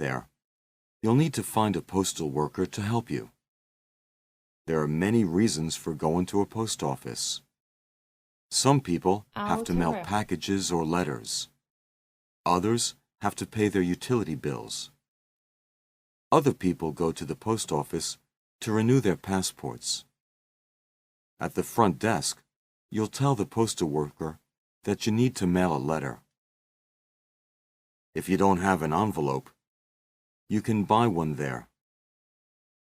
there, you'll need to find a postal worker to help you. There are many reasons for going to a post office. Some people have to mail packages or letters. Others have to pay their utility bills. Other people go to the post office to renew their passports. At the front desk, you'll tell the postal worker that you need to mail a letter. If you don't have an envelope, you can buy one there.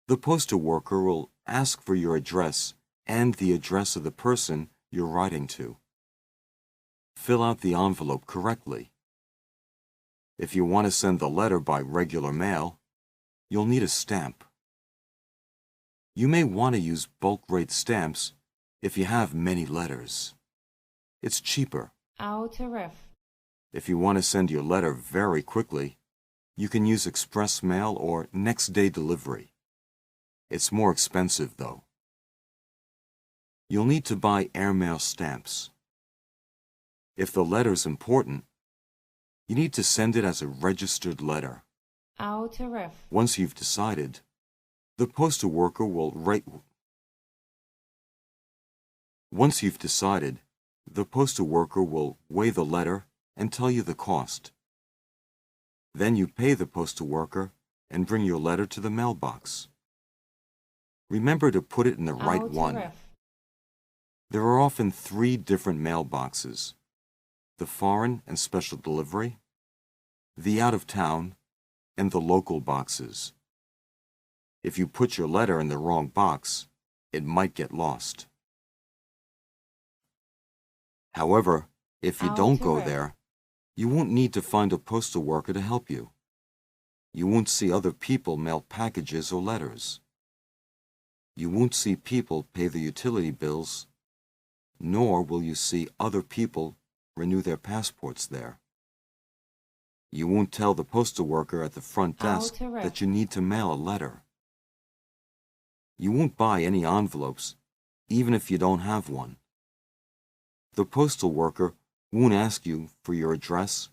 The postal worker will ask for your address and the address of the person you're writing to. Fill out the envelope correctly. If you want to send the letter by regular mail, you'll need a stamp. You may want to use bulk rate stamps if you have many letters. It's cheaper. If you want to send your letter very quickly, you can use express mail or next day delivery. It's more expensive though. You'll need to buy airmail stamps. If the letter's important, you need to send it as a registered letter. Once you've decided, the postal worker will weigh the letter and tell you the cost. Then you pay the postal worker and bring your letter to the mailbox. Remember to put it in the right one. There are often 3 different mailboxes: the foreign and special delivery, the out-of-town, and the local boxes. If you put your letter in the wrong box, it might get lost. However, if you don't go there, you won't need to find a postal worker to help you. You won't see other people mail packages or letters. You won't see people pay the utility bills, nor will you see other people renew their passports there. You won't tell the postal worker at the front desk that you need to mail a letter. You won't buy any envelopes, even if you don't have one. The postal worker won't ask you for your address,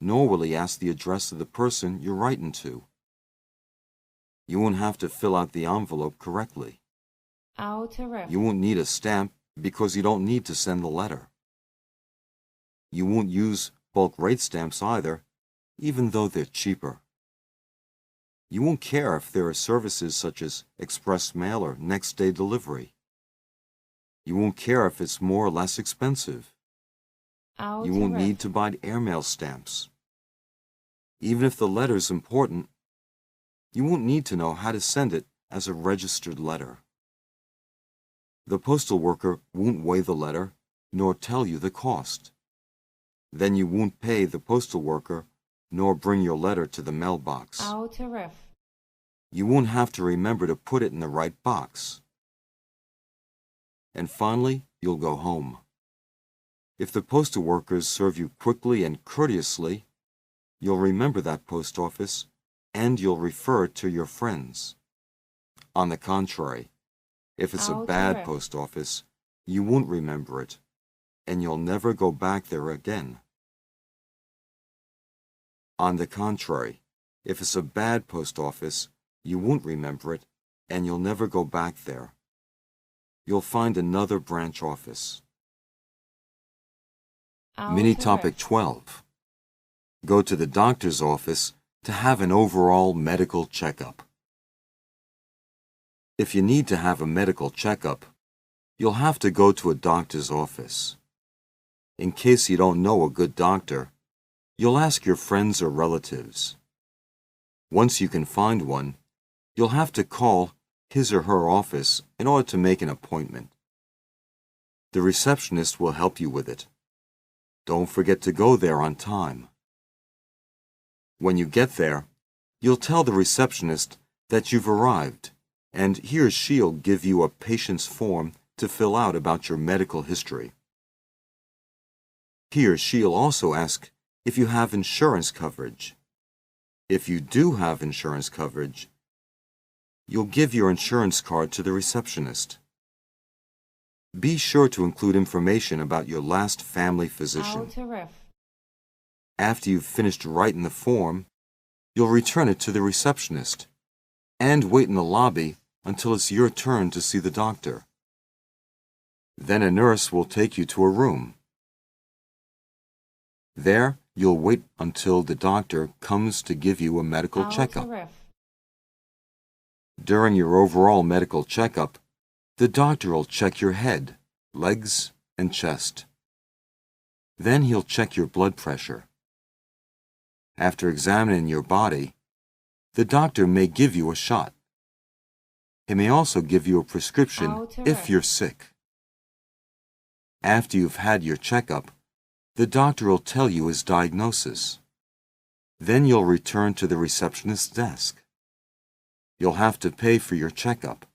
nor will he ask the address of the person you're writing to. You won't have to fill out the envelope correctly. You won't need a stamp because you don't need to send the letter. You won't use bulk rate stamps either, even though they're cheaper. You won't care if there are services such as express mail or next day delivery. You won't care if it's more or less expensive. You won't need to buy airmail stamps. Even if the letter's important, you won't need to know how to send it as a registered letter. The postal worker won't weigh the letter, nor tell you the cost. Then you won't pay the postal worker, nor bring your letter to the mailbox. You won't have to remember to put it in the right box. And finally, you'll go home. If the postal workers serve you quickly and courteously, you'll remember that post office and you'll refer it to your friends. On the contrary, if it's a bad post office, you won't remember it, and you'll never go back there again. On the contrary, if it's a bad post office, you won't remember it, and you'll never go back there. You'll find another branch office. Mini topic 12. Go to the doctor's office to have an overall medical checkup. If you need to have a medical checkup, you'll have to go to a doctor's office. In case you don't know a good doctor, you'll ask your friends or relatives. Once you can find one, you'll have to call his or her office in order to make an appointment. The receptionist will help you with it. Don't forget to go there on time. When you get there, you'll tell the receptionist that you've arrived, and he or she'll give you a patient's form to fill out about your medical history. He or she'll also ask if you have insurance coverage. If you do have insurance coverage, you'll give your insurance card to the receptionist. Be sure to include information about your last family physician. After you've finished writing the form, you'll return it to the receptionist and wait in the lobby until it's your turn to see the doctor. Then a nurse will take you to a room. There, you'll wait until the doctor comes to give you a medical checkup. During your overall medical checkup, the doctor will check your head, legs, and chest. Then he'll check your blood pressure. After examining your body, the doctor may give you a shot. He may also give you a prescription if you're sick. After you've had your checkup, the doctor will tell you his diagnosis. Then you'll return to the receptionist's desk. You'll have to pay for your checkup.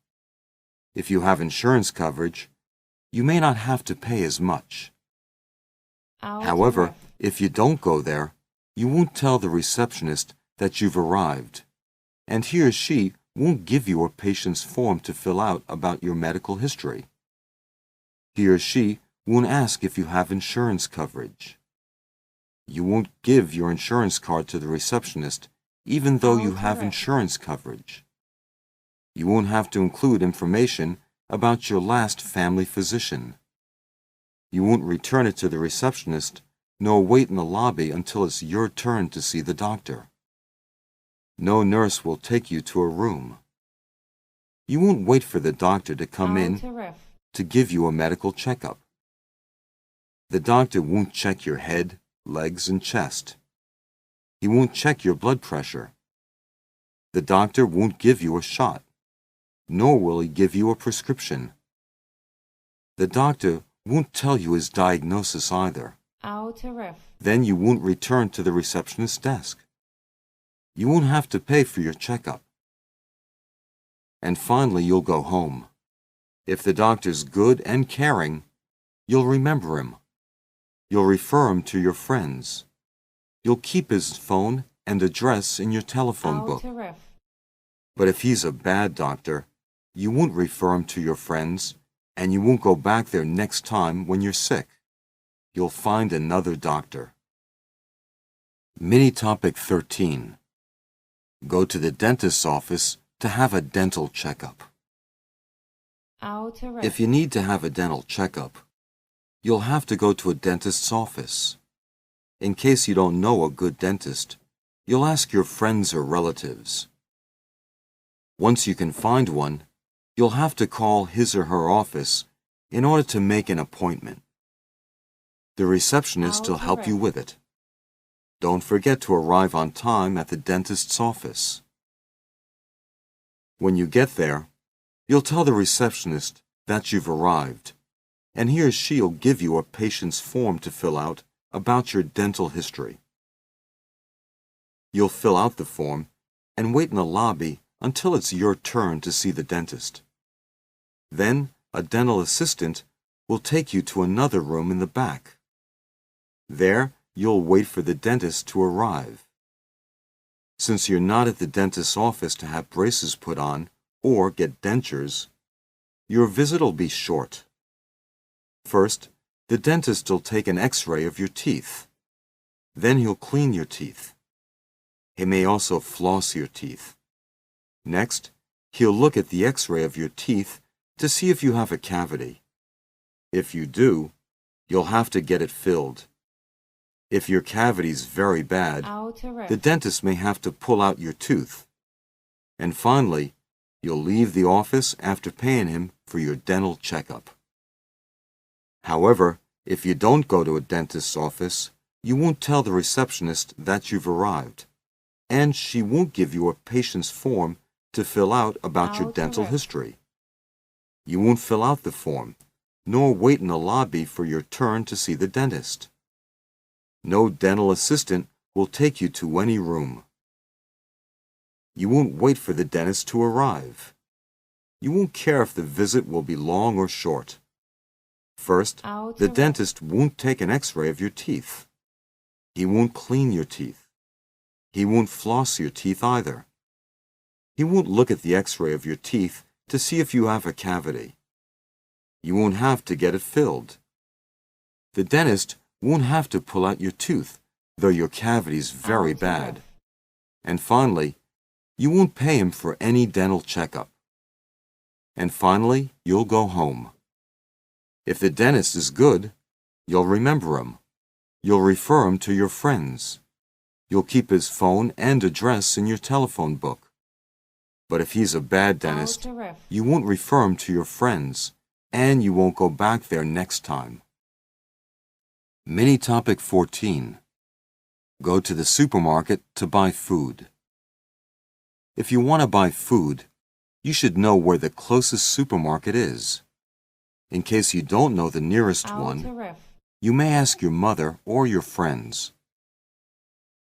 If you have insurance coverage, you may not have to pay as much. However, if you don't go there, you won't tell the receptionist that you've arrived, and he or she won't give you a patient's form to fill out about your medical history. He or she won't ask if you have insurance coverage. You won't give your insurance card to the receptionist even though you have insurance coverage. You won't have to include information about your last family physician. You won't return it to the receptionist nor wait in the lobby until it's your turn to see the doctor. No nurse will take you to a room. You won't wait for the doctor to come in to give you a medical checkup. The doctor won't check your head, legs, and chest. He won't check your blood pressure. The doctor won't give you a shot, nor will he give you a prescription. The doctor won't tell you his diagnosis either. Then you won't return to the receptionist's desk. You won't have to pay for your checkup. And finally, you'll go home. If the doctor's good and caring, you'll remember him. You'll refer him to your friends. You'll keep his phone and address in your telephone book. But if he's a bad doctor, you won't refer him to your friends, and you won't go back there next time when you're sick. You'll find another doctor. Mini topic 13. Go to the dentist's office to have a dental checkup. If you need to have a dental checkup, you'll have to go to a dentist's office. In case you don't know a good dentist, you'll ask your friends or relatives. Once you can find one, you'll have to call his or her office in order to make an appointment. The receptionist will help you with it. Don't forget to arrive on time at the dentist's office. When you get there, you'll tell the receptionist that you've arrived, and he or she will give you a patient's form to fill out about your dental history. You'll fill out the form and wait in the lobby until it's your turn to see the dentist. Then, a dental assistant will take you to another room in the back. There, you'll wait for the dentist to arrive. Since you're not at the dentist's office to have braces put on or get dentures, your visit will be short. First, the dentist will take an X-ray of your teeth. Then he'll clean your teeth. He may also floss your teeth. Next, he'll look at the X-ray of your teeth to see if you have a cavity. If you do, you'll have to get it filled. If your cavity's very bad, the dentist may have to pull out your tooth. And finally, you'll leave the office after paying him for your dental checkup. However, if you don't go to a dentist's office, you won't tell the receptionist that you've arrived, and she won't give you a patient's form to fill out about your dental history. You won't fill out the form, nor wait in the lobby for your turn to see the dentist. No dental assistant will take you to any room. You won't wait for the dentist to arrive. You won't care if the visit will be long or short. First, the dentist won't take an X-ray of your teeth. He won't clean your teeth. He won't floss your teeth either. He won't look at the X-ray of your teeth to see if you have a cavity. You won't have to get it filled. The dentist won't have to pull out your tooth, though your cavity's very bad. And finally, you won't pay him for any dental checkup. And finally, you'll go home. If the dentist is good, you'll remember him. You'll refer him to your friends. You'll keep his phone and address in your telephone book. But if he's a bad dentist, you won't refer him to your friends, and you won't go back there next time. Mini topic 14. Go to the supermarket to buy food. If you want to buy food, you should know where the closest supermarket is. In case you don't know the nearest one, you may ask your mother or your friends.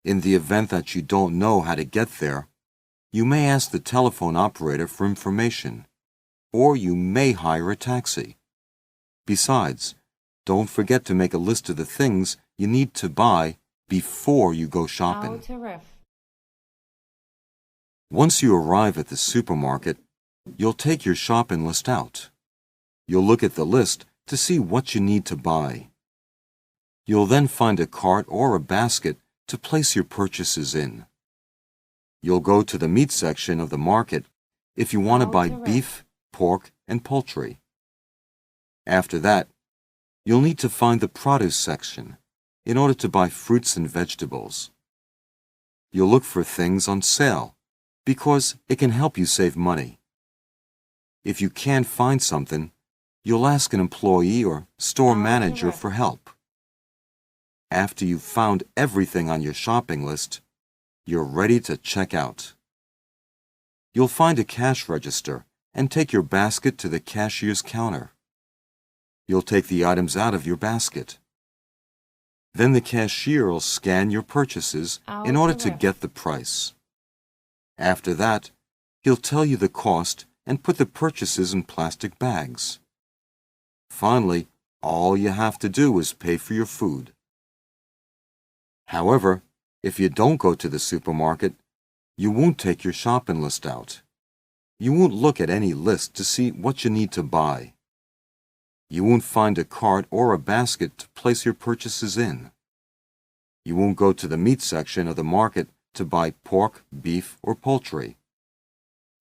In the event that you don't know how to get there, you may ask the telephone operator for information, or you may hire a taxi. Besides, don't forget to make a list of the things you need to buy before you go shopping. Once you arrive at the supermarket, you'll take your shopping list out. You'll look at the list to see what you need to buy. You'll then find a cart or a basket to place your purchases in. You'll go to the meat section of the market if you want to buy beef, pork, and poultry. After that, you'll need to find the produce section in order to buy fruits and vegetables. You'll look for things on sale because it can help you save money. If you can't find something, you'll ask an employee or store manager for help. After you've found everything on your shopping list, you're ready to check out. You'll find a cash register and take your basket to the cashier's counter. You'll take the items out of your basket. Then the cashier will scan your purchases in order to get the price. After that, he'll tell you the cost and put the purchases in plastic bags. Finally, all you have to do is pay for your food. However, if you don't go to the supermarket, you won't take your shopping list out. You won't look at any list to see what you need to buy. You won't find a cart or a basket to place your purchases in. You won't go to the meat section of the market to buy pork, beef, or poultry.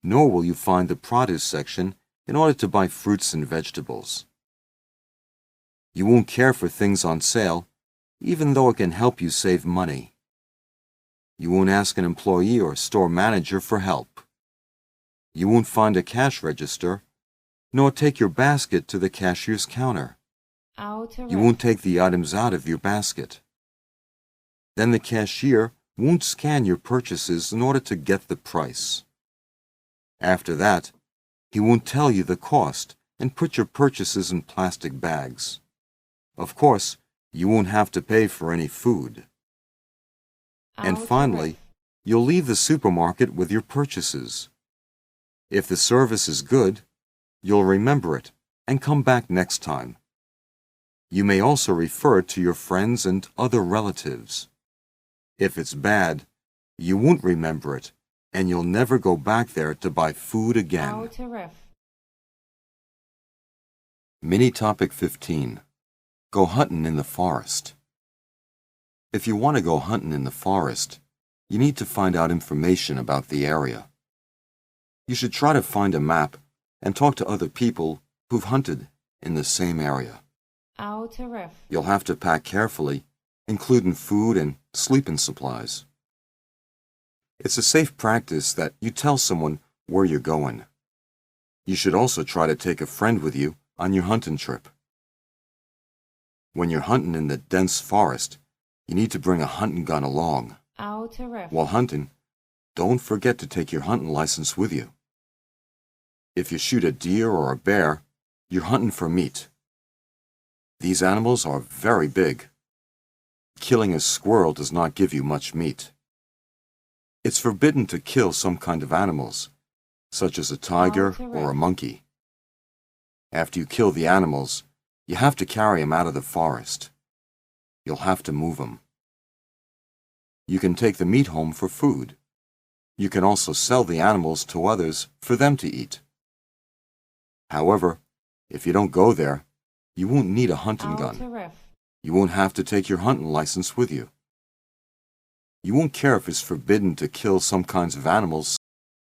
Nor will you find the produce section in order to buy fruits and vegetables. You won't care for things on sale, even though it can help you save money. You won't ask an employee or store manager for help. You won't find a cash register, nor take your basket to the cashier's counter. You won't take the items out of your basket. Then the cashier won't scan your purchases in order to get the price. After that, he won't tell you the cost and put your purchases in plastic bags. Of course, you won't have to pay for any food. And finally, you'll leave the supermarket with your purchases. If the service is good, you'll remember it and come back next time. You may also refer it to your friends and other relatives. If it's bad, you won't remember it, and you'll never go back there to buy food again. Mini topic 15. Go hunting in the forest. If you want to go hunting in the forest, you need to find out information about the area. You should try to find a map and talk to other people who've hunted in the same area. You'll have to pack carefully, including food and sleeping supplies. It's a safe practice that you tell someone where you're going. You should also try to take a friend with you on your hunting trip. When you're hunting in the dense forest, you need to bring a hunting gun along. While hunting, don't forget to take your hunting license with you. If you shoot a deer or a bear, you're hunting for meat. These animals are very big. Killing a squirrel does not give you much meat. It's forbidden to kill some kind of animals, such as a tiger or a monkey. After you kill the animals, you have to carry them out of the forest. You'll have to move them. You can take the meat home for food. You can also sell the animals to others for them to eat. However, if you don't go there, you won't need a hunting gun. You won't have to take your hunting license with you. You won't care if it's forbidden to kill some kinds of animals